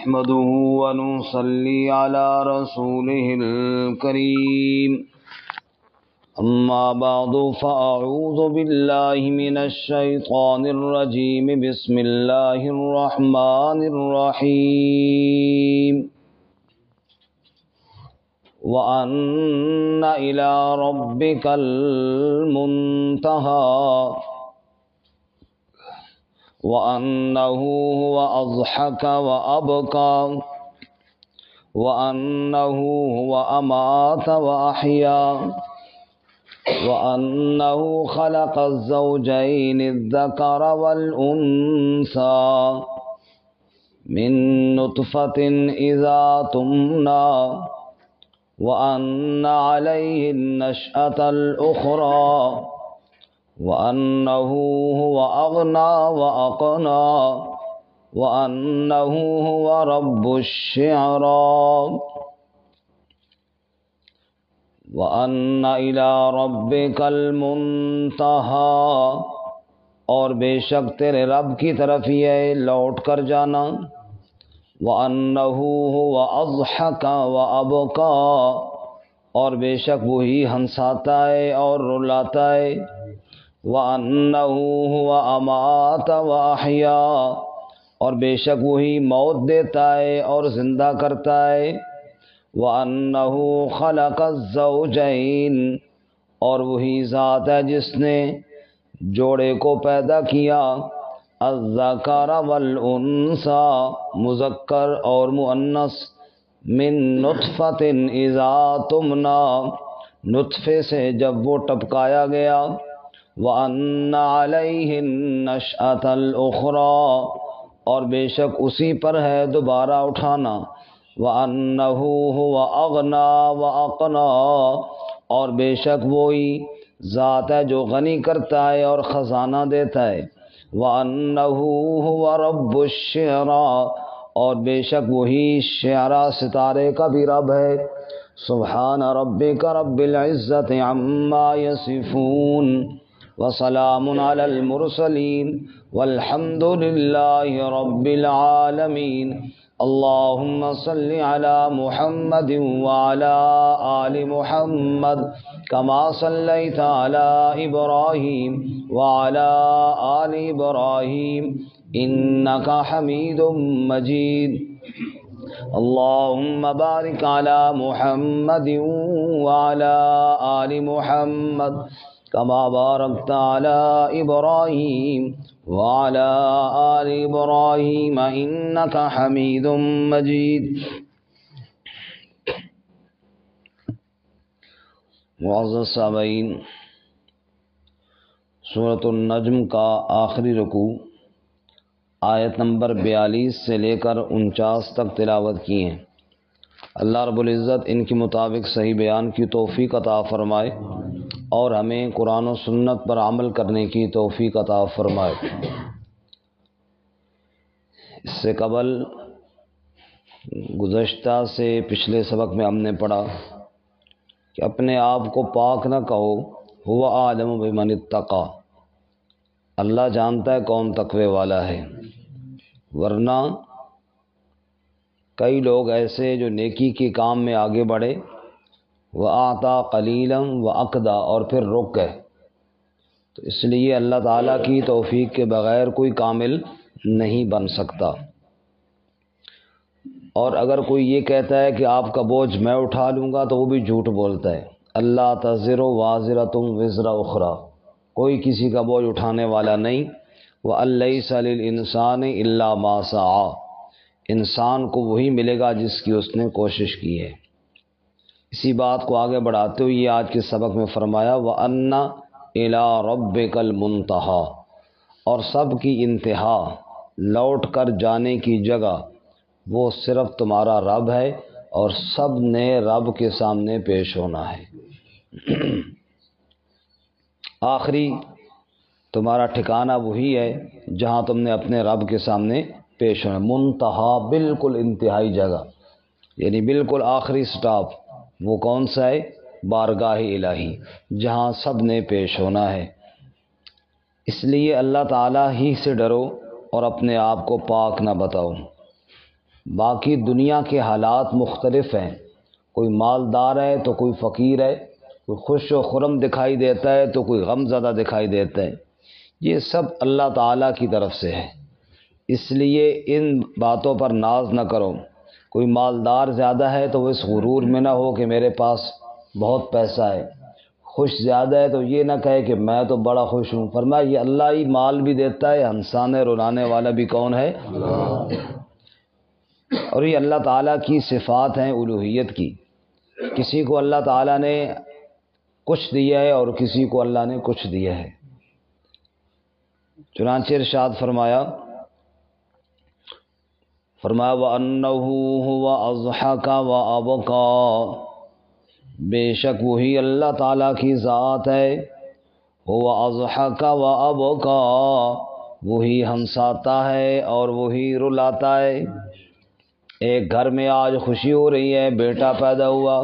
نحمده ونصلي على رسوله الكريم أما بعد فأعوذ بالله من الشيطان الرجيم بسم الله الرحمن الرحيم وأن إلى ربك المنتهى وأنه هو أضحك وأبكى وأنه هو أمات وأحيا وأنه خلق الزوجين الذكر والأنثى من نطفة إذا تمنى وأن عليه النشأة الأخرى وأنه هو أغنى وأقنى وأنه هو رب الشعرى وأن إلى ربك المنتهى، اور بے شک تیرے رب کی طرف ہی ہے لوٹ کر جانا. وَأَنَّهُ هُوَ أَضْحَكَ وَأَبْكَى، اور بے شک وہی ہنساتا ہے اور رلاتا ہے. وَأَنَّهُ هُوَ أَمَاتَ وَأَحْيَا، اور بے شک وہی موت دیتا ہے اور زندہ کرتا ہے. وَأَنَّهُ خَلَقَ الزَّوْجَيْنِ، اور وہی ذات ہے جس نے جوڑے کو پیدا کیا. الذَّكَرَ وَالْأُنثَى، مذکر اور مؤنث. من نطفة اذا تمنى، نطفے سے جب وہ ٹپکایا گیا. وَأَنَّ عَلَيْهِ النَّشْأَةَ الْأُخْرَى، اور بے شک اسی پر ہے دوبارہ اٹھانا. وَأَنَّهُ هُوَ أَغْنَى وَأَقْنَى، اور بے شک وہی ذات ہے جو غنی کرتا ہے اور خزانہ دیتا ہے. وَأَنَّهُ هُوَ رَبُّ الشِّعْرَى، اور بے شک وہی شعرا ستارے کا بھی رب ہے. سبحان ربک رب العزت عما یصفون وسلام علی المرسلین والحمد للہ رب العالمین. اللہم صل علی محمد وعلی آل محمد کما صلیت علی ابراہیم وعلی آل ابراہیم انک حمید مجید. اللہم بارک علی محمد وعلی آل محمد کما بارکت علی ابراہیم وعلی آل ابراہیم انک حمید مجید. معزز سامعین، سورۃ النجم کا آخری رکوع آیت نمبر 42 سے لے کر 49 تک تلاوت کی ہیں. اللہ رب العزت ان کے مطابق صحیح بیان کی توفیق عطا فرمائے اور ہمیں قرآن و سنت پر عمل کرنے کی توفیق عطا فرمائے. اس سے قبل گزشتہ سے پچھلے سبق میں ہم نے پڑھا کہ اپنے آپ کو پاک نہ کہو، هو اعلم بمن اتقى، اللہ جانتا ہے کون تقوی والا ہے. ورنہ کئی لوگ ایسے جو نیکی کے کام میں آگے بڑھے، وَأَعْطَى قَلِيلًا وَأَكْدَى، اور پھر رک گئے. تو اس لیے اللہ تعالیٰ کی توفیق کے بغیر کوئی کامل نہیں بن سکتا. اور اگر کوئی یہ کہتا ہے کہ آپ کا بوجھ میں اٹھا لوں گا تو وہ بھی جھوٹ بولتا ہے. اللہ تزر وازرۃ وزر اخری، کوئی کسی کا بوجھ اٹھانے والا نہیں. وَأَن لَّيْسَ لِلْإِنسَانِ إِلَّا مَا سَعَىٰ، انسان کو وہی ملے گا جس کی اس نے کوشش کی ہے. اسی بات کو آگے بڑھاتے ہوئے آج کے سبق میں فرمایا وَأَنَّ إِلَىٰ رَبِّكَ الْمُنتَهَىٰ، اور سب کی انتہا، لوٹ کر جانے کی جگہ وہ صرف تمہارا رب ہے اور سب نے رب کے سامنے پیش ہونا ہے. آخری تمہارا ٹھکانہ وہی ہے جہاں تم نے اپنے رب کے سامنے پیش ہونا. منتہا، بالکل انتہائی جگہ، یعنی بالکل آخری سٹاپ. وہ کون سا ہے؟ بارگاہ الہی، جہاں سب نے پیش ہونا ہے. اس لیے اللہ تعالیٰ ہی سے ڈرو اور اپنے آپ کو پاک نہ بتاؤ. باقی دنیا کے حالات مختلف ہیں، کوئی مالدار ہے تو کوئی فقیر ہے، کوئی خوش و خرم دکھائی دیتا ہے تو کوئی غم زدہ دکھائی دیتا ہے، یہ سب اللہ تعالیٰ کی طرف سے ہے۔ اس لیے ان باتوں پر ناز نہ کرو۔ کوئی مالدار زیادہ ہے تو وہ اس غرور میں نہ ہو کہ میرے پاس بہت پیسہ ہے، خوش زیادہ ہے تو یہ نہ کہے کہ میں تو بڑا خوش ہوں۔ فرمایا یہ اللہ ہی مال بھی دیتا ہے، ہنسانے رلانے والا بھی کون ہے؟ اور یہ اللہ تعالیٰ کی صفات ہیں الوہیت کی۔ کسی کو اللہ تعالیٰ نے کچھ دیا ہے اور کسی کو اللہ نے کچھ دیا ہے۔ چنانچہ ارشاد فرمایا وَأَنَّهُ هُوَ أَضْحَكَ وَأَبْكَى، بے شک وہی اللہ تعالیٰ کی ذات ہے، هُوَ أَضْحَكَ وَأَبْكَى، وہی ہنساتا ہے اور وہی رلاتا ہے۔ ایک گھر میں آج خوشی ہو رہی ہے، بیٹا پیدا ہوا،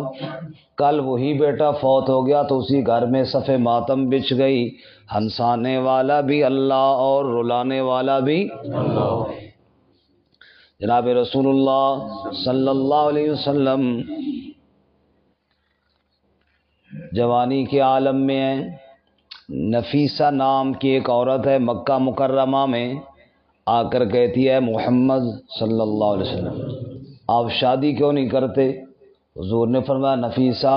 کل وہی بیٹا فوت ہو گیا تو اسی گھر میں صف ماتم بچھ گئی۔ ہنسانے والا بھی اللہ اور رلانے والا بھی اللہ۔ جناب رسول اللہ صلی اللہ علیہ وسلم جوانی کے عالم میں ہیں۔ نفیسہ نام کی ایک عورت ہے، مکہ مکرمہ میں آ کر کہتی ہے محمد صلی اللہ علیہ وسلم آپ شادی کیوں نہیں کرتے؟ حضور نے فرمایا نفیسہ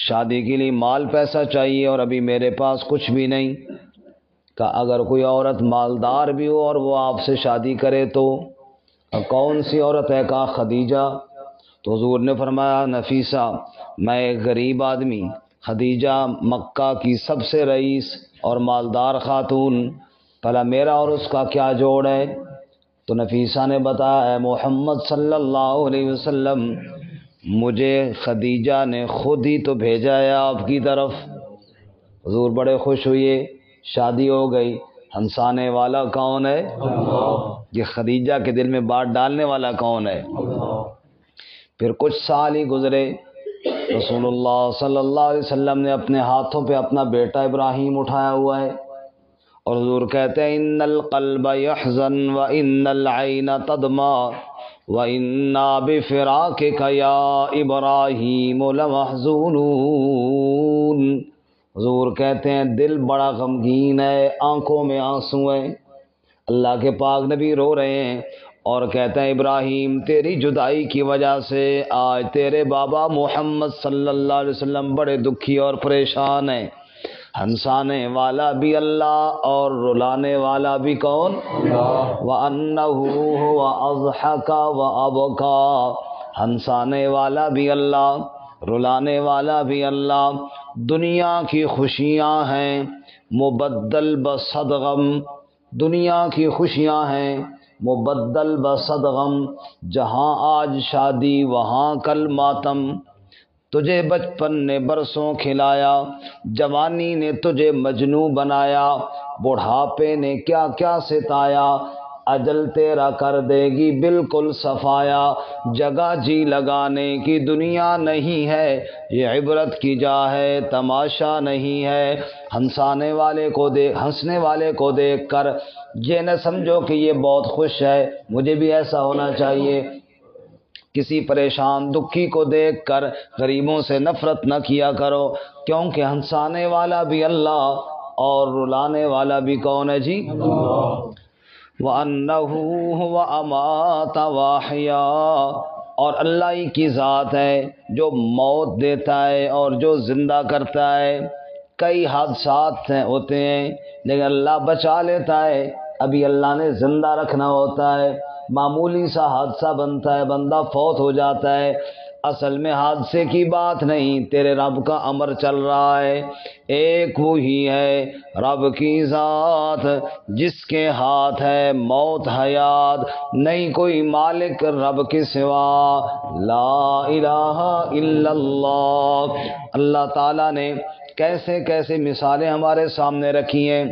شادی کے لیے مال پیسہ چاہیے اور ابھی میرے پاس کچھ بھی نہیں۔ کہ اگر کوئی عورت مالدار بھی ہو اور وہ آپ سے شادی کرے تو کون سی عورت ہے؟ کہا خدیجہ۔ تو حضور نے فرمایا نفیسہ میں ایک غریب آدمی، خدیجہ مکہ کی سب سے رئیس اور مالدار خاتون، بھلا میرا اور اس کا کیا جوڑ ہے؟ تو نفیسہ نے بتایا اے محمد صلی اللہ علیہ وسلم مجھے خدیجہ نے خود ہی تو بھیجا ہے آپ کی طرف۔ حضور بڑے خوش ہوئے، شادی ہو گئی۔ ہنسانے والا کون ہے؟ اللہ۔ یہ خدیجہ کے دل میں بات ڈالنے والا کون ہے؟ اللہ۔ پھر کچھ سال ہی گزرے، رسول اللہ صلی اللہ علیہ وسلم نے اپنے ہاتھوں پہ اپنا بیٹا ابراہیم اٹھایا ہوا ہے، اور حضور کہتے ہیں ان القلب یحزن وان العین تدمع وَإِنَّا بِفِرَاقِكَ يَا إِبْرَاهِيمُ لَمَحْزُونُونَ۔ حضور کہتے ہیں دل بڑا غمگین ہے، آنکھوں میں آنسو ہیں، اللہ کے پاک نبی رو رہے ہیں اور کہتے ہیں ابراہیم تیری جدائی کی وجہ سے آج تیرے بابا محمد صلی اللہ علیہ وسلم بڑے دکھی اور پریشان ہیں۔ ہنسانے والا بھی اللہ اور رلانے والا بھی کون؟ اللہ۔ وَأَنَّهُ هُوَ أَضْحَكَ وَأَبْكَى، ہنسانے والا بھی اللہ، رلانے والا بھی اللہ۔ دنیا کی خوشیاں ہیں مبدل بصد غم، دنیا کی خوشیاں ہیں مبدل بصد غم، جہاں آج شادی وہاں کل ماتم۔ تجھے بچپن نے برسوں کھلایا، جوانی نے تجھے مجنوں بنایا، بڑھاپے نے کیا کیا ستایا، اجل تیرا کر دے گی بالکل صفایا۔ جگہ جی لگانے کی دنیا نہیں ہے، یہ عبرت کی جا ہے تماشا نہیں ہے۔ ہنسانے والے کو دیکھ کر یہ نہ سمجھو کہ یہ بہت خوش ہے، مجھے بھی ایسا ہونا چاہیے۔ کسی پریشان دکھی کو دیکھ کر غریبوں سے نفرت نہ کیا کرو، کیونکہ ہنسانے والا بھی اللہ اور رلانے والا بھی کون ہے جی؟ اللہ۔ وَأَنَّهُ هُوَ أَمَاتَ وَأَحْيَا، اور اللہ ہی کی ذات ہے جو موت دیتا ہے اور جو زندہ کرتا ہے۔ کئی حادثات ہوتے ہیں لیکن اللہ بچا لیتا ہے، ابھی اللہ نے زندہ رکھنا ہوتا ہے۔ معمولی سا حادثہ بنتا ہے، بندہ فوت ہو جاتا ہے، اصل میں حادثے کی بات نہیں، تیرے رب کا امر چل رہا ہے۔ ایک وہی ہے رب کی ذات جس کے ہاتھ ہے موت حیات، نہیں کوئی مالک رب کے سوا، لا الہ الا اللہ۔ اللہ تعالیٰ نے کیسے کیسے مثالیں ہمارے سامنے رکھی ہیں۔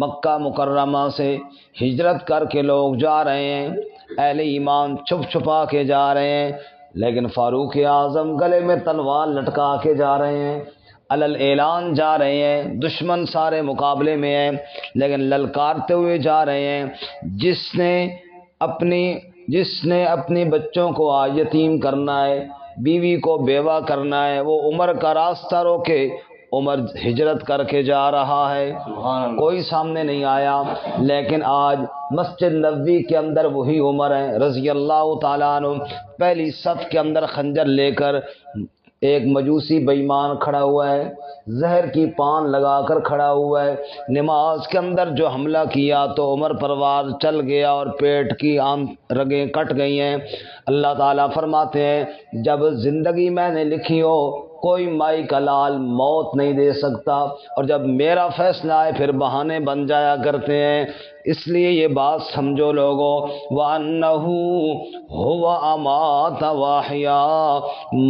مکہ مکرمہ سے ہجرت کر کے لوگ جا رہے ہیں، اہل ایمان چھپ چھپا کے جا رہے ہیں، لیکن فاروق اعظم گلے میں تلوار لٹکا کے جا رہے ہیں، علل اعلان جا رہے ہیں، دشمن سارے مقابلے میں ہیں لیکن للکارتے ہوئے جا رہے ہیں۔ جس نے جس نے اپنے بچوں کو یتیم کرنا ہے، بیوی کو بیوہ کرنا ہے، وہ عمر کا راستہ روکے، عمر ہجرت کر کے جا رہا ہے، کوئی سامنے نہیں آیا، لیکن آج مسجد نبوی کے اندر وہی عمر ہے رضی اللہ تعالیٰ عنہ، پہلی صف کے اندر خنجر لے کر ایک مجوسی بےایمان کھڑا ہوا ہے، زہر کی پان لگا کر کھڑا ہوا ہے، نماز کے اندر جو حملہ کیا تو عمر پرواز چل گیا اور پیٹ کی رگیں کٹ گئی ہیں۔ اللہ تعالیٰ فرماتے ہیں جب زندگی میں نے لکھی ہو کوئی مائی کا لال موت نہیں دے سکتا، اور جب میرا فیصلہ ہے پھر بہانے بن جایا کرتے ہیں۔ اس لیے یہ بات سمجھو لوگوں، وَأَنَّهُ هُوَ أَمَاتَ وَأَحْيَا،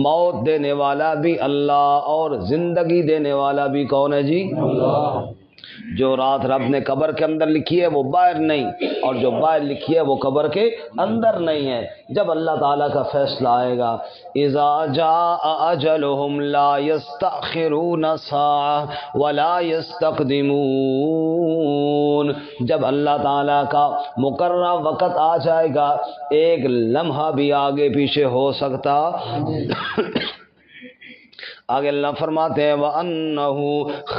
موت دینے والا بھی اللہ اور زندگی دینے والا بھی کون ہے جی؟ اللہ۔ جو رات رب نے قبر کے اندر لکھی ہے وہ باہر نہیں، اور جو باہر لکھی ہے وہ قبر کے اندر نہیں ہے۔ جب اللہ تعالیٰ کا فیصلہ آئے گا، اذا جاء اجلهم لا يستأخرون ساعة ولا يستقدمون، جب اللہ تعالیٰ کا مقررہ وقت آ جائے گا ایک لمحہ بھی آگے پیچھے ہو سکتا۔ آگے اللہ فرماتے ہیں وَأَنَّهُ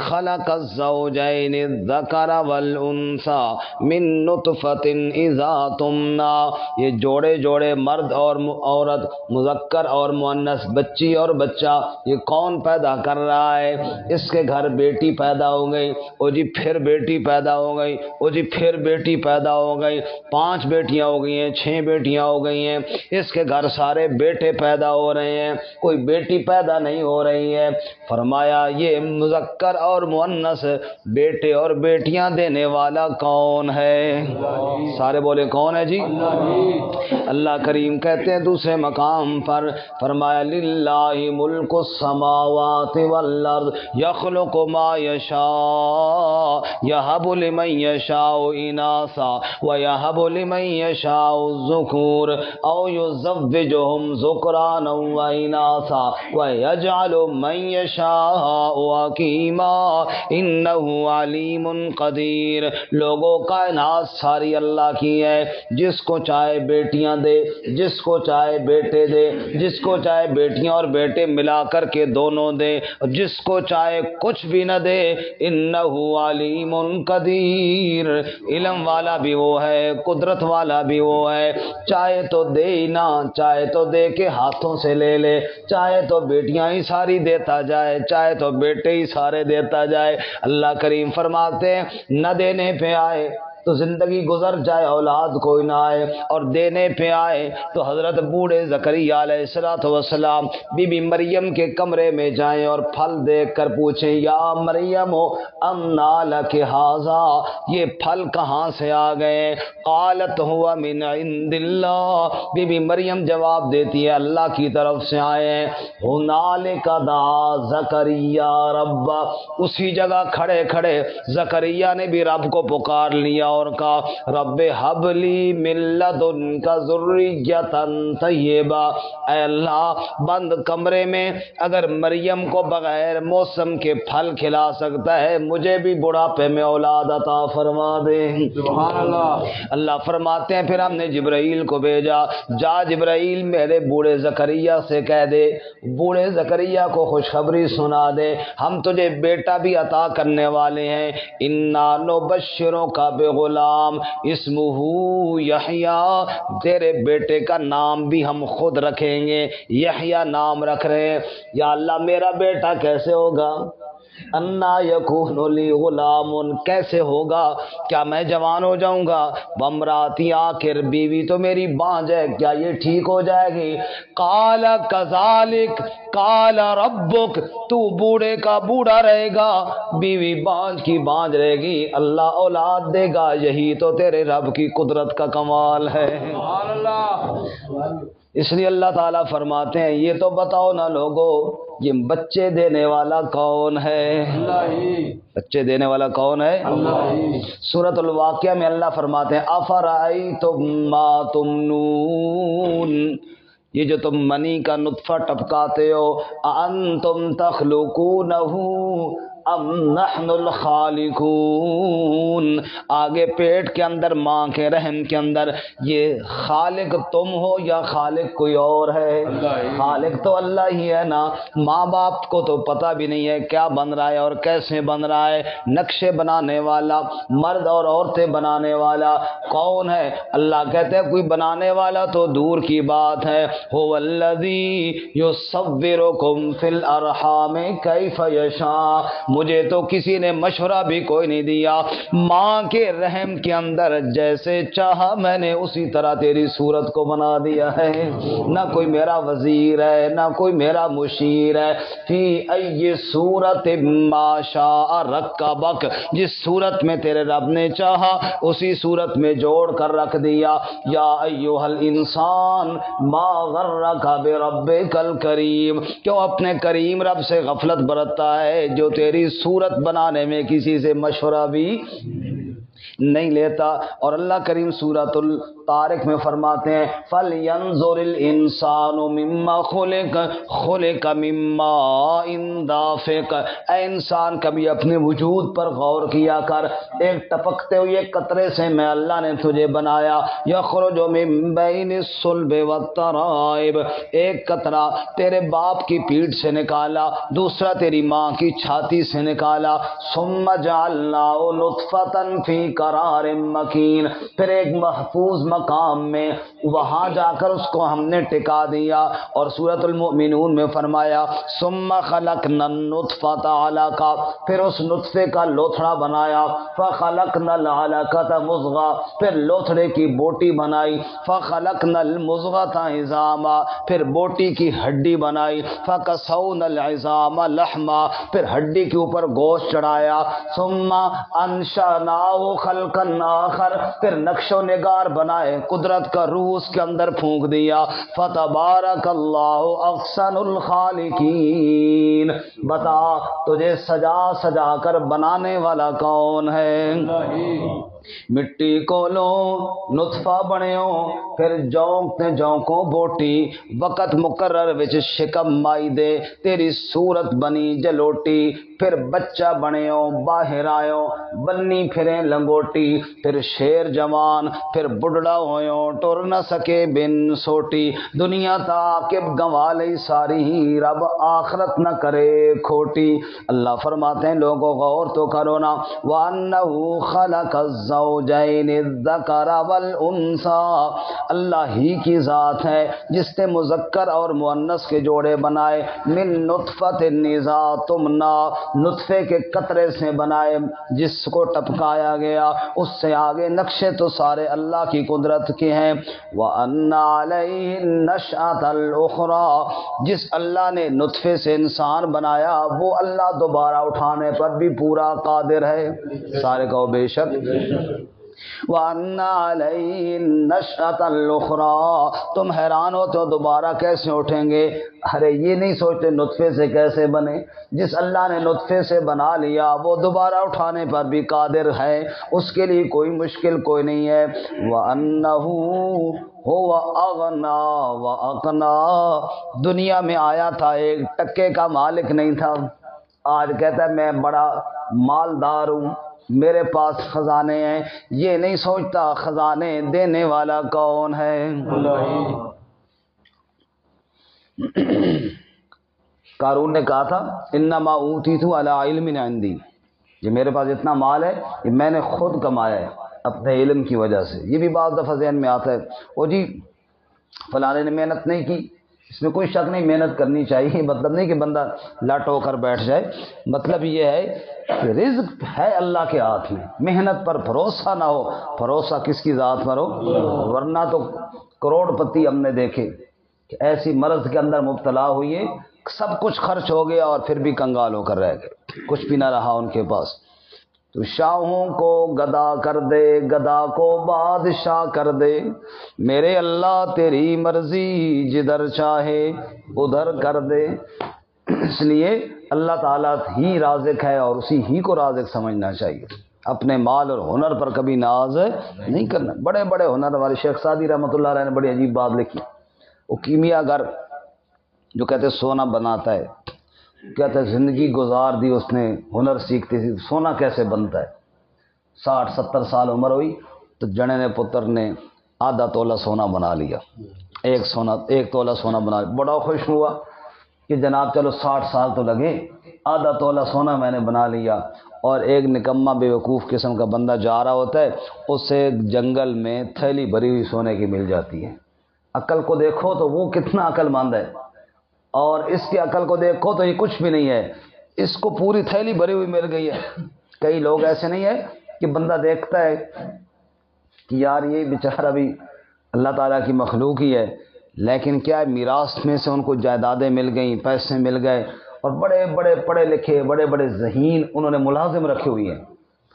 خَلَقَ الزَّوْجَيْنِ الذَّكَرَ وَالْأُنثَى مِن نُطْفَةٍ إِذَا تُمْنَىٰ، یہ جوڑے جوڑے مرد اور عورت، مذکر اور مؤنث، بچی اور بچہ، یہ کون پیدا کر رہا ہے؟ اس کے گھر بیٹی پیدا ہو گئی، او جی پھر بیٹی پیدا ہو گئی، او جی پھر بیٹی پیدا ہو گئی، 5 بیٹیاں ہو گئی ہیں، 6 بیٹیاں ہو گئی ہیں، اس کے گھر سارے بیٹے پیدا ہو رہے ہیں، کوئی بیٹی پیدا نہیں ہو رہی ہے۔ فرمایا یہ مذکر اور مؤنث بیٹے اور بیٹیاں دینے والا کون ہے؟ سارے بولے کون ہے جی؟ اللہ کریم کہتے ہیں دوسرے مقام پر، فرمایا للہ ملک السماوات والارض یخلق ما یشاء یہب لمن یشاء اناثا ویہب لمن یشاء الذکور او یزوجہم ذکرانا واناثا ویجعل من یشاء عقیما انہ علیم قدیر۔ لوگوں کائنات ساری اللہ کی ہے، جس کو چاہے بیٹیاں دے، جس کو چاہے بیٹے دے، جس کو چاہے بیٹیاں اور بیٹے ملا کر کے دونوں دے، جس کو چاہے کچھ بھی نہ دے، انہ علیم قدیر، علم والا بھی وہ ہے، قدرت والا بھی وہ ہے، چاہے تو دے ہی نہ، چاہے تو دے کے ہاتھوں سے لے لے، چاہے تو بیٹیاں ہی ساری دیتا جائے، چاہے تو بیٹے ہی سارے دیتا جائے۔ اللہ کریم فرماتے ہیں نہ دینے پہ آئے تو زندگی گزر جائے اولاد کوئی نہ آئے، اور دینے پہ آئے تو حضرت بوڑھے زکریہ علیہ السلام بی بی مریم کے کمرے میں جائیں اور پھل دیکھ کر پوچھیں یا مریم انا لک ھذا، یہ پھل کہاں سے آ گئے؟ قالت هو من عند اللہ، بی بی مریم جواب دیتی ہے اللہ کی طرف سے آئے ہیں۔ ہنالک دعا زکریا رب، اسی جگہ کھڑے کھڑے زکریا نے بھی رب کو پکار لیا اور کہا رب حب لی من لدنک ذریۃ طیبہ، اے اللہ بند کمرے میں اگر مریم کو بغیر موسم کے پھل کھلا سکتا ہے مجھے بھی بڑھاپے میں اولاد عطا فرما دے۔ سبحان اللہ۔ اللہ فرماتے ہیں پھر ہم نے جبرائیل کو بھیجا، جا جبرائیل میرے بوڑھے زکریا سے کہہ دے، بوڑھے زکریا کو خوشخبری سنا دے ہم تجھے بیٹا بھی عطا کرنے والے ہیں، انا نبشرک بغلام اسمہ یحییٰ، تیرے بیٹے کا نام بھی ہم خود رکھیں گے، یحییٰ نام رکھ رہے ہیں۔ یا اللہ میرا بیٹا کیسے ہوگا؟ انا یکون لی غلام، کیسے ہوگا؟ کیا میں جوان ہو جاؤں گا؟ بمراتی آخر بیوی تو میری بانجھ ہے، کیا یہ ٹھیک ہو جائے گی؟ قال کذالک قال ربک، تو بوڑھے کا بوڑھا رہے گا، بیوی بانجھ کی بانجھ رہے گی، اللہ اولاد دے گا، یہی تو تیرے رب کی قدرت کا کمال ہے۔ سبحان اللہ۔ اس لیے اللہ تعالیٰ فرماتے ہیں یہ تو بتاؤ نا لوگو یہ بچے دینے والا کون ہے؟ اللہ ہی۔ بچے دینے والا کون ہے؟ اللہ ہی۔ سورۃ الواقعہ میں اللہ فرماتے ہیں افرأیتم ما تمنون، یہ جو تم منی کا نطفہ ٹپکاتے ہو، انتم تخلقونہ، ام نحن الخالقون، آگے پیٹ کے اندر ماں کے رحم کے اندر یہ خالق تم ہو یا خالق کوئی اور ہے؟ خالق تو اللہ ہی ہے نا. ماں باپ کو تو پتہ بھی نہیں ہے کیا بن رہا ہے اور کیسے بن رہا ہے. نقشے بنانے والا، مرد اور عورتیں بنانے والا کون ہے؟ اللہ کہتے ہیں کوئی بنانے والا تو دور کی بات ہے. هو الذی یصورکم فی الارحام کیف یشاء، مجھے تو کسی نے مشورہ بھی کوئی نہیں دیا، ماں کے رحم کے اندر جیسے چاہا میں نے اسی طرح تیری صورت کو بنا دیا ہے. نہ کوئی میرا وزیر ہے نہ کوئی میرا مشیر ہے. فی ای صورت ما شاء رکبک، جس صورت میں تیرے رب نے چاہا اسی صورت میں جوڑ کر رکھ دیا. یا ایھا الانسان ما غرک بربک الکریم، کیوں اپنے کریم رب سے غفلت برتتا ہے جو تیری صورت بنانے میں کسی سے مشورہ بھی نہیں لیتا. اور اللہ کریم سورۃ الطارق میں فرماتے ہیں فَلْيَنظُرِ الْإِنسَانُ مِمَّا خُلِقَ مِن مَّاءٍ دَافِقٍ، اے انسان کبھی اپنے وجود پر غور کیا کر، ایک ٹپکتے ہوئے قطرے سے میں اللہ نے تجھے بنایا. يَخْرُجُ مِن بَيْنِ الصُّلْبِ وَالتَّرَائِبِ، ایک قطرہ تیرے باپ کی پیٹھ سے نکالا، دوسرا تیری ماں کی چھاتی سے نکالا. ثُمَّ جَعَلْنَاهُ نُطْفَةً فِي قرار مکین، پھر ایک محفوظ مقام میں وہاں جا کر اس کو ہم نے ٹکا دیا. اور سورۃ المؤمنون میں فرمایا ثم خلقنا النطفة علقہ، پھر اس نطفے کا لوتھڑا بنایا. فخلقنا العلقة مضغہ، پھر لوتھڑے کی بوٹی بنائی. فخلقنا المضغة عظاما، پھر بوٹی کی ہڈی بنائی. فکسونا العظام لحما، پھر ہڈی کے اوپر گوشت چڑھایا. ثم انشأناه خلقا آخر، پھر نقش و نگار بنائے، قدرت کا روح اس کے اندر پھونک دیا. فتبارک اللہ احسن الخالقین، بتا تجھے سجا سجا کر بنانے والا کون ہے؟ مٹی کو لو نطفہ بنیو، پھر جونک تے جونکوں بوٹی، وقت مقرر وچ شکم مائی دے تیری صورت بنی جلوٹی. پھر بچہ بنیو باہر آیو بنی پھریں لنگوٹی. پھر شیر جوان، پھر بڑھڑا ہویو ٹر نہ سکے بن سوٹی. دنیا تاکب گنوا لئی ساری، رب آخرت نہ کرے کھوٹی. اللہ فرماتے ہیں لوگوں غور تو کرو نا. وَأَنَّهُ خَلَقَ الزَّوْجَيْنِ الذَّكَرَ وَالْأُنثَى، اللہ ہی کی ذات ہے جس نے مذکر اور مؤنث کے جوڑے بنائے. من نطفۃ اذا تمنی، نطفے کے قطرے سے بنائے جس کو ٹپکایا گیا. اس سے آگے نقشے تو سارے اللہ کی قدرت کے ہیں. وَأَنَّ عَلَيْهِ النَّشْأَةَ الْأُخْرَى، جس اللہ نے نطفے سے انسان بنایا وہ اللہ دوبارہ اٹھانے پر بھی پورا قادر ہے. سارے کہو بے شک. وَأَنَّ عَلَيْهِ النَّشْأَةَ الْأُخْرَى، تم حیران ہوتے ہو دوبارہ کیسے اٹھیں گے؟ ارے یہ نہیں سوچتے نطفے سے کیسے بنے. جس اللہ نے نطفے سے بنا لیا وہ دوبارہ اٹھانے پر بھی قادر ہے، اس کے لیے کوئی مشکل کوئی نہیں ہے. وَأَنَّهُ هُوَ أَغْنَى وَأَقْنَى، دنیا میں آیا تھا ایک ٹکے کا مالک نہیں تھا، آج کہتا ہے میں بڑا مالدار ہوں، میرے پاس خزانے ہیں. یہ نہیں سوچتا خزانے دینے والا کون ہے. قارون نے کہا تھا انما اوتیت علی علم عندی، یہ میرے پاس اتنا مال ہے یہ میں نے خود کمایا ہے اپنے علم کی وجہ سے. یہ بھی بعض دفعہ ذہن میں آتا ہے وہ جی فلانے نے محنت نہیں کی، اس میں کوئی شک نہیں محنت کرنی چاہیے، مطلب نہیں کہ بندہ لٹ ہو کر بیٹھ جائے. مطلب یہ ہے کہ رزق ہے اللہ کے ہاتھ میں، محنت پر بھروسہ نہ ہو. بھروسہ کس کی ذات پر ہو؟ ورنہ تو کروڑ پتی ہم نے دیکھے کہ ایسی مرض کے اندر مبتلا ہوئے سب کچھ خرچ ہو گیا اور پھر بھی کنگال ہو کر رہ گئے، کچھ بھی نہ رہا ان کے پاس. تو شاہوں کو گدا کر دے گدا کو بادشاہ کر دے، میرے اللہ تیری مرضی جدھر چاہے ادھر کر دے. اس لیے اللہ تعالیٰ ہی رازق ہے اور اسی ہی کو رازق سمجھنا چاہیے. اپنے مال اور ہنر پر کبھی ناز نہیں کرنا. بڑے بڑے ہنر والے شیخ سعدی رحمۃ اللہ علیہ نے بڑی عجیب بات لکھی. وہ کیمیا گر جو کہتے سونا بناتا ہے، کہتے ہیں زندگی گزار دی اس نے ہنر سیکھتی تھی سونا کیسے بنتا ہے. 60-70 سال عمر ہوئی تو جنے نے پتر نے آدھا تولہ سونا بنا لیا. ایک تولہ سونا بنا لیا. بڑا خوش ہوا کہ جناب چلو 60 سال تو لگے، آدھا تولہ سونا میں نے بنا لیا. اور ایک نکما بے وقوف قسم کا بندہ جا رہا ہوتا ہے، اسے جنگل میں تھیلی بھری ہوئی سونے کی مل جاتی ہے. عقل کو دیکھو تو وہ کتنا عقل مند ہے، اور اس کی عقل کو دیکھو تو یہ کچھ بھی نہیں ہے. اس کو پوری تھیلی بھری ہوئی مل گئی ہے. کئی لوگ ایسے نہیں ہے کہ بندہ دیکھتا ہے کہ یار یہ بیچارہ بھی اللہ تعالیٰ کی مخلوق ہی ہے، لیکن کیا ہے میراث میں سے ان کو جائیدادیں مل گئیں، پیسے مل گئے، اور بڑے بڑے پڑھے لکھے بڑے بڑے ذہین انہوں نے ملازم رکھے ہوئے ہیں،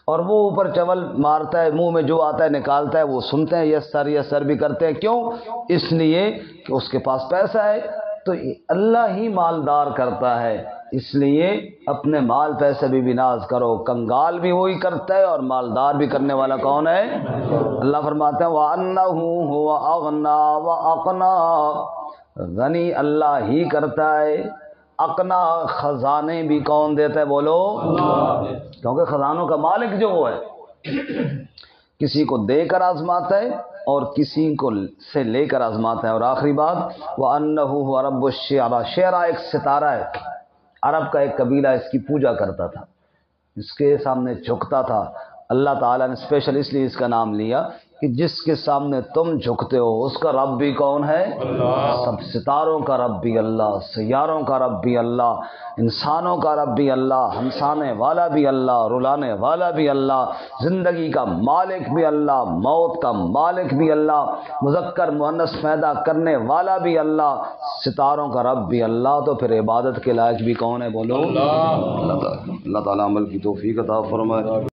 اور وہ اوپر چول مارتا ہے، منہ میں جو آتا ہے نکالتا ہے، وہ سنتے ہیں یس سر بھی کرتے ہیں. کیوں؟ اس لیے کہ اس کے پاس پیسہ ہے. تو اللہ ہی مالدار کرتا ہے، اس لیے اپنے مال پیسے بھی ناز کرو. کنگال بھی وہی کرتا ہے اور مالدار بھی کرنے والا کون ہے؟ اللہ فرماتے ہیں وَأَنَّهُ هُوَ أَغْنَى وَأَقْنَى. غنی اللہ ہی کرتا ہے، اقنا خزانے بھی کون دیتا ہے؟ بولو. کیونکہ خزانوں کا مالک جو وہ ہے، کسی کو دے کر آزماتا ہے اور کسی کو سے لے کر آزماتا ہے. اور آخری بات وَأَنَّهُ هُوَ رَبُّ الشِّعْرَى. شعرا ایک ستارہ ہے، عرب کا ایک قبیلہ اس کی پوجا کرتا تھا، اس کے سامنے جھکتا تھا. اللہ تعالیٰ نے اسپیشل اس لیے اس کا نام لیا کہ جس کے سامنے تم جھکتے ہو اس کا رب بھی کون ہے؟ اللہ. سب ستاروں کا رب بھی اللہ، سیاروں کا رب بھی اللہ، انسانوں کا رب بھی اللہ، ہنسانے والا بھی اللہ، رلانے والا بھی اللہ، زندگی کا مالک بھی اللہ، موت کا مالک بھی اللہ، مذکر مؤنث پیدا کرنے والا بھی اللہ، ستاروں کا رب بھی اللہ. تو پھر عبادت کے لائق بھی کون ہے؟ بولو. اللہ تعالیٰ عمل کی توفیق عطا فرمائے.